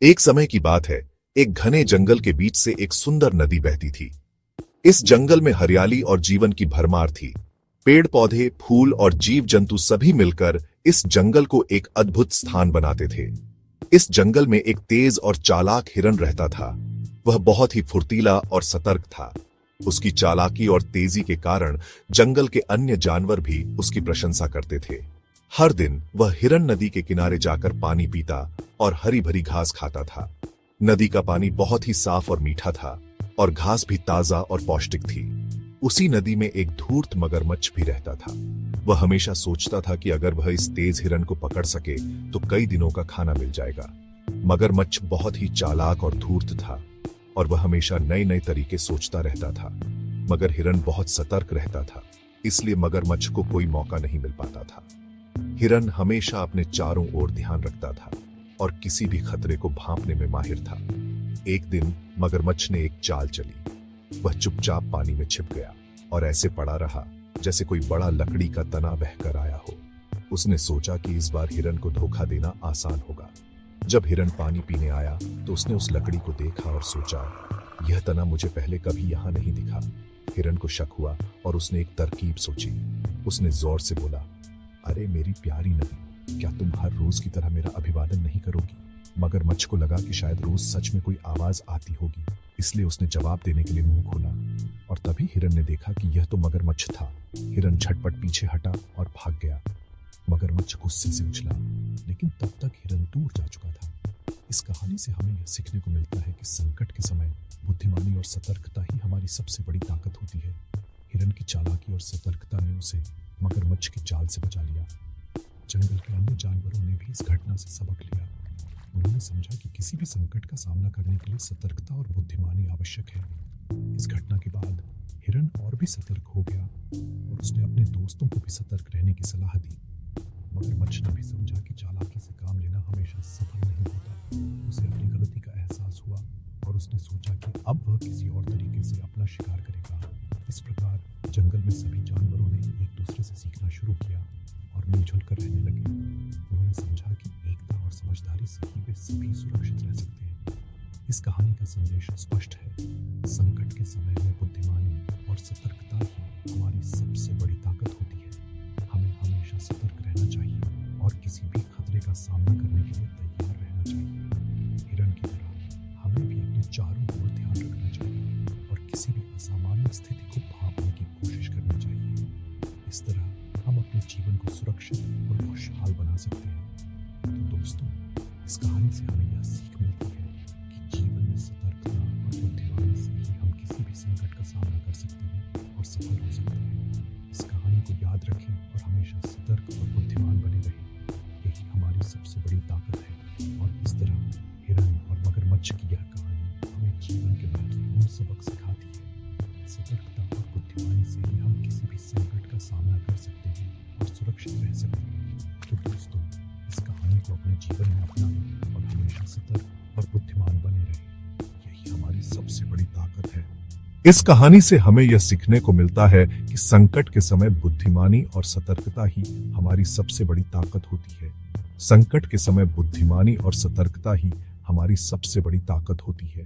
एक समय की बात है, एक घने जंगल के बीच से एक सुंदर नदी बहती थी। इस जंगल में हरियाली और जीवन की भरमार थी। पेड़ पौधे, फूल और जीव जंतु सभी मिलकर इस जंगल को एक अद्भुत स्थान बनाते थे। इस जंगल में एक तेज और चालाक हिरन रहता था। वह बहुत ही फुर्तीला और सतर्क था। उसकी चालाकी और तेजी के कारण जंगल के अन्य जानवर भी उसकी प्रशंसा करते थे। हर दिन वह हिरन नदी के किनारे जाकर पानी पीता और हरी भरी घास खाता था। नदी का पानी बहुत ही साफ और मीठा था और घास भी ताजा और पौष्टिक थी। उसी नदी में एक धूर्त मगरमच्छ भी रहता था। वह हमेशा सोचता था कि अगर वह इस तेज हिरन को पकड़ सके तो कई दिनों का खाना मिल जाएगा। मगरमच्छ बहुत ही चालाक और धूर्त था और वह हमेशा नए नए तरीके सोचता रहता था। मगर हिरन बहुत सतर्क रहता था, इसलिए मगरमच्छ को कोई मौका नहीं मिल पाता था। हिरन हमेशा अपने चारों ओर ध्यान रखता था और किसी भी खतरे को भांपने में माहिर था। एक दिन मगरमच्छ ने एक चाल चली। वह चुपचाप पानी में छिप गया और ऐसे पड़ा रहा जैसे कोई बड़ा लकड़ी का तना बहकर आया हो। उसने सोचा कि इस बार हिरन को धोखा देना आसान होगा। जब हिरन पानी पीने आया तो उसने उस लकड़ी को देखा और सोचा, यह तना मुझे पहले कभी यहां नहीं दिखा। हिरन को शक हुआ और उसने एक तरकीब सोची। उसने जोर से बोला, अरे मेरी प्यारी नदी, क्या तुम हर रोज की तरह मेरा अभिवादन नहीं करोगी? मगरमच्छ को लगा कि शायद रोज सच में कोई आवाज आती होगी, इसलिए उसने जवाब देने के लिए मुंह खोला और तभी हिरन ने देखा कि यह तो मगरमच्छ था। हिरन झटपट पीछे हटा और भाग गया। मगरमच्छ गुस्से से उछला, लेकिन तब तक हिरन दूर जा चुका था। इस कहानी से हमें यह सीखने को मिलता है कि संकट के समय बुद्धिमानी और सतर्कता ही हमारी सबसे बड़ी ताकत होती है। हिरन की चालाकी और सतर्कता ने उसे मगरमच्छ की चाल से बचा लिया। जंगल के अन्य जानवरों ने भी इस घटना से सबक लिया। उन्होंने समझा कि किसी भी संकट का सामना करने के लिए सतर्कता और बुद्धिमानी आवश्यक है। इस घटना के बाद हिरन और भी सतर्क हो गया और उसने अपने दोस्तों को भी सतर्क रहने की सलाह दी। मगरमच्छ ने भी समझा कि चालाकी से काम लेना हमेशा सफल नहीं होता। उसे अपनी गलती का एहसास हुआ और उसने सोचा कि अब वह किसी और तरीके से अपना शिकार करेगा। इस प्रकार जंगल में सभी जानवरों ने एक दूसरे से सीखना शुरू किया और मिलजुल कर रहने लगे। उन्होंने समझा कि एकता और समझदारी से ही वे सभी सुरक्षित रह सकते हैं। इस कहानी का संदेश स्पष्ट है। संकट के समय में बुद्धिमानी और सतर्कता ही हमारी सबसे बड़ी ताकत होती है। हमें हमेशा सतर्क रहना चाहिए और किसी भी खतरे का सामना करने के लिए तैयार रहना चाहिए। हिरन की तरह हमें भी अपने चारों ओर ध्यान रखना चाहिए और किसी भी असामान्य स्थिति को भांपने की कोशिश करनी चाहिए। इस तरह हम अपने जीवन को सुरक्षित और खुशहाल बना सकते हैं। तो दोस्तों, इस कहानी से हमें यह सीख मिलती है कि जीवन में सतर्कता और बुद्धिमानी से ही हम किसी भी संकट का सामना कर सकते हैं और सफल हो सकते हैं। इस कहानी को याद रखें और हमेशा सतर्क और बुद्धिमान बने रहें। यही हमारी सबसे बड़ी ताकत है। और इस तरह हिरन और मगरमच्छ की यह कहानी हमें जीवन के महत्वपूर्ण सबक सिखाती है। सतर्कता और बुद्धिमानी से ही हम किसी भी संकट का सामना कर सकते हैं और सुरक्षित रह सकते हैं। तो दोस्तों, इस कहानी को अपने जीवन में अपनाएं और हमेशा सतर्क और बुद्धिमान बने रहें। यही हमारी सबसे बड़ी ताकत है। इस कहानी से हमें यह सीखने को मिलता है कि संकट के समय बुद्धिमानी और सतर्कता ही हमारी सबसे बड़ी ताकत होती है। संकट के समय बुद्धिमानी और सतर्कता ही हमारी सबसे बड़ी ताकत होती है।